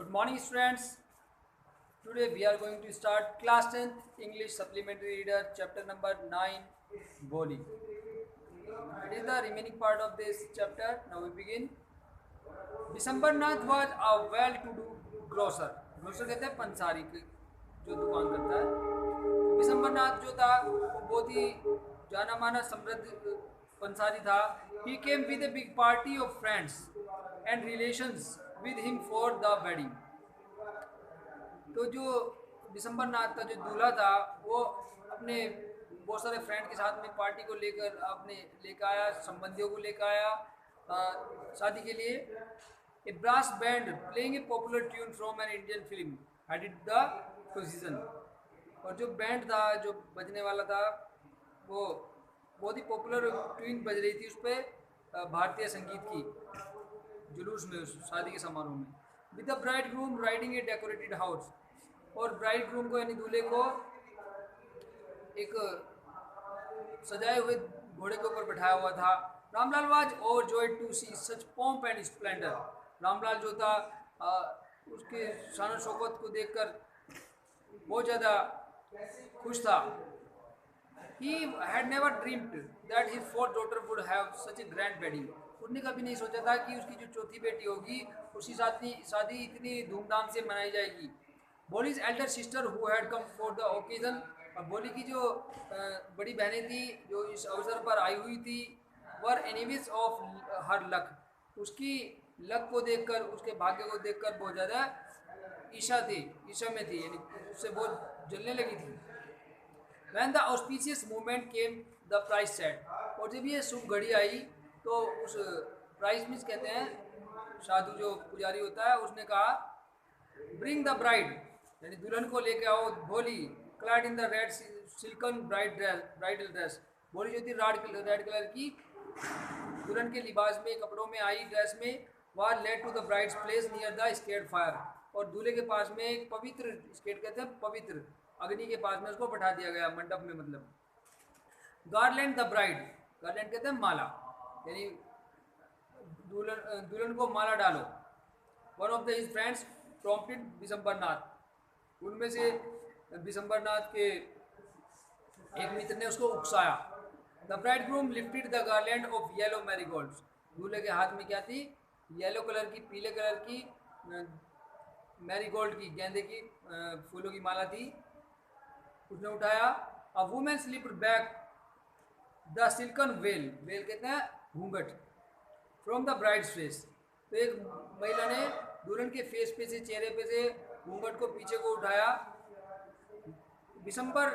Good morning, students. Today we are going to start class 10th English Supplementary Reader, chapter number 9, Boli. It is the remaining part of this chapter. Now we begin. Bishambarnath was a well-to-do grocer. Grocer कहते हैं पंसारी जो दुकान करता है. बिशंबरनाथ जो था वो बहुत ही जाना माना समृद्ध पंसारी था. He came with a big party of friends and relations with him for the wedding. तो जो बिशंबरनाथ का जो दूल्हा था वो अपने बहुत सारे फ्रेंड के साथ में पार्टी को लेकर अपने लेकर आया, संबंधियों को लेकर आया शादी के लिए. A brass band playing a popular tune from an Indian film headed the procession. और जो बैंड था जो बजने वाला था वो बहुत ही पॉपुलर ट्यून बज रही थी उस पर भारतीय संगीत की जुलूस में, उस शादी के समारोह में. With the bride groom riding A decorated house. और ब्राइड ग्रूम को यानी दूल्हे को एक सजाए हुए घोड़े के ऊपर बैठाया हुआ था. Ramlal was overjoyed to see such pomp and splendour. Ramlal जो था उसके शान शौकत को देखकर बहुत ज़्यादा खुश था. He had never dreamed that his fourth daughter would have such a grand wedding. उसने कभी नहीं सोचा था कि उसकी जो चौथी बेटी होगी उसकी शादी इतनी धूमधाम से मनाई जाएगी. Boli's elder sister who had come for the occasion. और बोली की जो बड़ी बहनें थी जो इस अवसर पर आई हुई थी वर एनिमीज ऑफ हर लक. उसकी लक को देखकर, उसके भाग्य को देखकर बहुत ज़्यादा ईर्ष्या में थी, यानी उससे बहुत जलने लगी थी. When the auspicious moment came, the price set. और जब ये शुभ घड़ी आई तो उस प्राइस मिस कहते हैं साधु जो पुजारी होता है उसने कहा ब्रिंग द ब्राइड, यानी दुल्हन को लेके आओ. भोली clad in the red silken bridal dress. भोली जो थी रेड कलर की दुल्हन के लिबास में, कपड़ों में आई, ड्रेस में. Were led to the bride's place near the sacred fire. और दूल्हे के पास में एक पवित्र स्केट कहते हैं पवित्र अग्नि के पास में उसको बैठा दिया गया, मंडप में मतलब. गार्लैंड द ब्राइड, गार्लैंड कहते हैं माला, यानी दुल्हन को माला डालो. One of the his friends prompted Bishambarnath. उनमें से बिशंबरनाथ के एक मित्र ने उसको उकसाया. The bridegroom lifted the garland of yellow marigolds. दूल्हे के हाथ में क्या थी? येलो कलर की, पीले कलर की मैरीगोल्ड की, गेंदे की फूलों की माला थी. उसने उठाया. A women slipped back the silken veil. Veil कहते हैं घूंघट. From the bride's face. तो एक महिला ने दुल्हन के फेस पे से, चेहरे पे से घूंघट को पीछे को उठाया. बिशंबर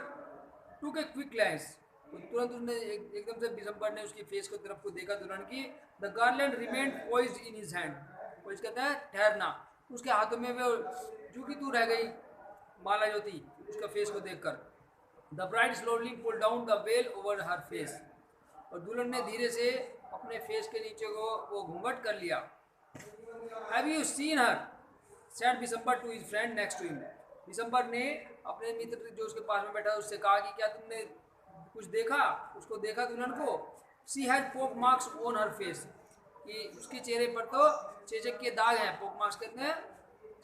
टुक ए क्विक ग्लैंस. तो तुरंत उसने एकदम से बिशंबर ने उसकी फेस को तरफ को देखा दुल्हन की. The garland remained poised in his hand. Poise कहते हैं ठहरना. उसके हाथों में वो झुकी तू रह गई माला जो थी उसका फेस को देखकर. The bride slowly pull down the veil over her face. और दुल्हन ने धीरे से अपने फेस के नीचे को वो घूंघट कर लिया. Have you seen her said Bishambar to his friend next to him. Bishambar ने अपने मित्र जो उसके पास में बैठा उससे कहा कि क्या तुमने कुछ देखा, उसको देखा दुल्हन को. सी हैड पोक मार्क्स ऑन हर फेस. कि उसके चेहरे पर तो चेचक के दाग हैं. पोक मार्क्स कहते हैं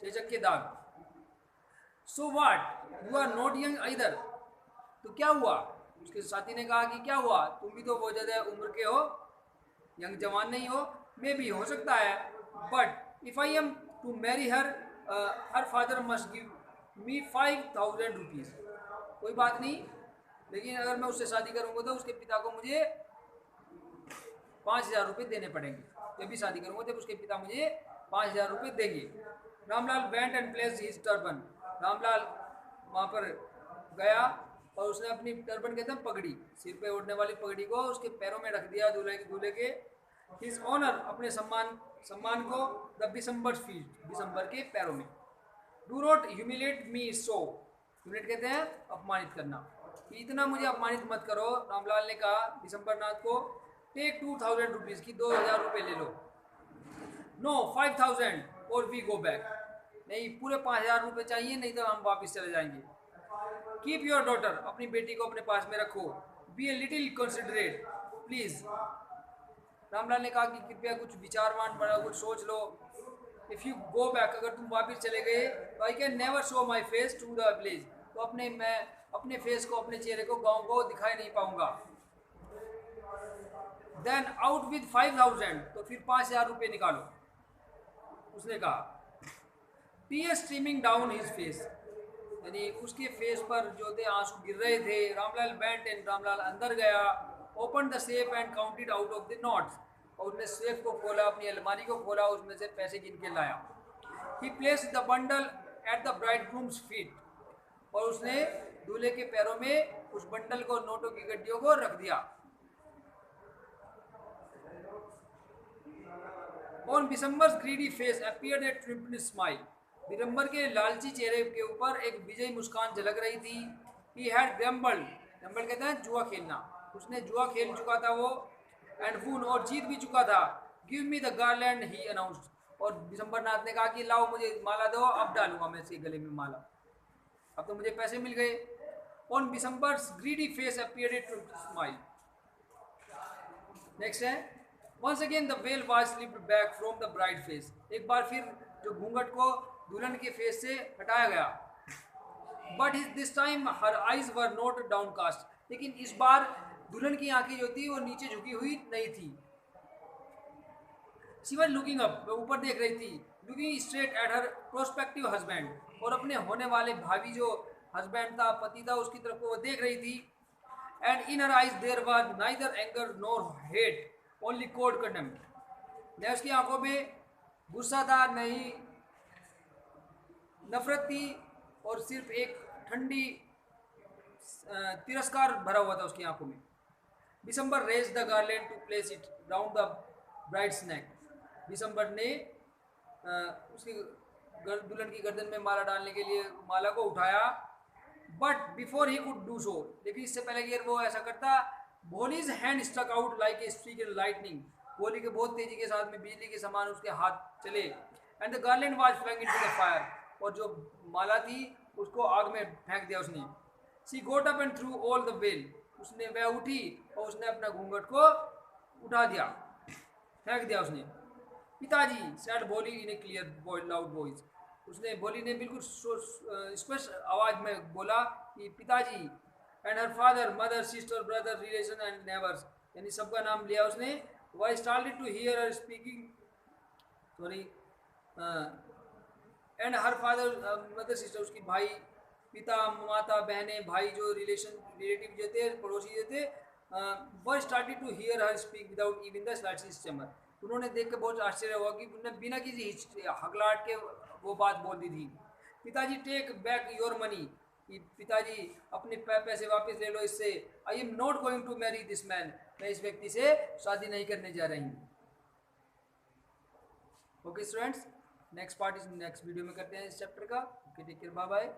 चेचक के दाग. So what you are not young either. तो क्या हुआ? उसके साथी ने कहा कि क्या हुआ, तुम भी तो बहुत ज़्यादा उम्र के हो, यंग जवान नहीं हो. मे भी हो सकता है, but if I am to marry her her father must give me 5,000 rupees. कोई बात नहीं, लेकिन अगर मैं उससे शादी करूँगा तो उसके पिता को मुझे 5,000 रुपये देने पड़ेंगे. जब भी शादी करूँगा तब उसके पिता मुझे 5,000 रुपये देंगे. Ramlal went and place his turban. Ramlal वहाँ पर गया और उसने अपनी टर्बन कहते हैं पगड़ी, सिर पे ओढ़ने वाली पगड़ी को उसके पैरों में रख दिया दूल्हे के. हिज ऑनर, अपने सम्मान को. द बिशंबर फीट, बिशंबर के पैरों में. Do not humiliate me so. Humiliate कहते हैं अपमानित करना. इतना मुझे अपमानित मत करो. रामलाल ने कहा बिशंबरनाथ को. टेक 2,000 रुपीज़ की 2,000 रुपये ले लो. नो 5,000 और वी गो बैक. नहीं, पूरे 5,000 रुपये चाहिए, नहीं तो हम वापस चले जाएंगे. कीप योर डॉटर, अपनी बेटी को अपने पास में रखो. Be a little considerate please. Ramlal ने कहा कि कृपया कुछ विचारवान बना, कुछ सोच लो. इफ यू गो बैक, अगर तुम वापस चले गए, तो I can never show my face to the village, तो मैं अपने फेस को, अपने चेहरे को गांव को दिखाई नहीं पाऊंगा। देन आउट विद 5,000, तो फिर 5,000 रुपये निकालो, उसने कहा। Tear streaming down his face, यानी उसके फेस पर जो थे आंसू गिर रहे थे। रामलाल बेंट एंड, रामलाल अंदर गया। Open the safe and counted out of the notes, और उसने सेफ को खोला, अपनी अलमारी को खोला, उसमें से पैसे गिन के लाया। He placed the bundle at the bridegroom's feet, और उसने दूल्हे के पैरों में उस बंडल को, नोटों की गड्डियों को रख दिया। On Bishambar's greedy face appeared a triumphant smile, Bishambar के लालची चेहरे के ऊपर एक विजयी मुस्कान झलक रही थी। ही हैड ग्रम्बल्ड, ग्रम्बल कहते हैं जुआ खेलना, उसने जुआ खेल चुका था वो। एंड वून, और जीत भी चुका था। Give me the garland he announced, और बिशंबर नाथ ने कहा कि लाओ मुझे माला दो, अब डालूंगा मैं इसके गले में माला, अब तो मुझे पैसे मिल गए। On Bishambar's greedy face appeared a triumphant smile. Next है, once again the veil was slipped back from the bride face, एक बार फिर जो घूंघट को दुल्हन के फेस से हटाया गया। But this time her eyes were not downcast, लेकिन इस बार दुल्हन की आंखें जो थी वो नीचे झुकी हुई नहीं थी। शी वर लुकिंग अप, वो ऊपर देख रही थी। Looking straight at her prospective husband, और अपने होने वाले भावी जो हस्बैंड था, पति था, उसकी तरफ वो देख रही थी। And in her eyes there was neither anger nor hate, only cold contempt, न उसकी आंखों में गुस्सा था, नहीं नफरत थी, और सिर्फ एक ठंडी तिरस्कार भरा हुआ था उसकी आंखों में। Bishambar raised the garland to place it round the bride's neck, Bishambar ने उसकी दुल्हन की गर्दन में माला डालने के लिए माला को उठाया। But before he could do so, लेकिन इससे पहले कि वो ऐसा करता, Bholi's hand struck out like a streak in lightning, Bholi के बहुत तेजी के साथ में बिजली के समान उसके हाथ चले। And the garland was flung into the fire, और जो माला थी उसको आग में फेंक दिया उसने। She got up and threw off the veil, उसने वह उठी और उसने अपना घूंघट को उठा दिया, फेंक दिया उसने। पिताजी सैड भोली इन ए क्लियर लाउड वॉइस, उसने, भोली ने बिल्कुल स्पष्ट आवाज में बोला कि पिताजी। And her father, mother, sister, brother, relation and neighbours, यानी सबका नाम लिया उसने। Why started to hear her speaking, sorry, and her father, mother, sister, उसकी भाई, पिता, माता, बहनें, भाई जो रिलेटिव जो थे, पड़ोसी जो थे, वो started to hear her speak without even the slightest tremor, उन्होंने देख के बहुत आश्चर्य हुआ कि उन्होंने बिना किसी हकलाहट के वो बात बोल दी थी। पिताजी टेक बैक योर मनी, कि पिताजी अपने पैसे वापस ले लो इससे। I am not going to marry this man, मैं इस व्यक्ति से शादी नहीं करने जा रही हूँ। ओके स्टूडेंट्स, नेक्स्ट पार्ट इस नेक्स्ट वीडियो में करते हैं इस चैप्टर का। Okay, take care, bye bye.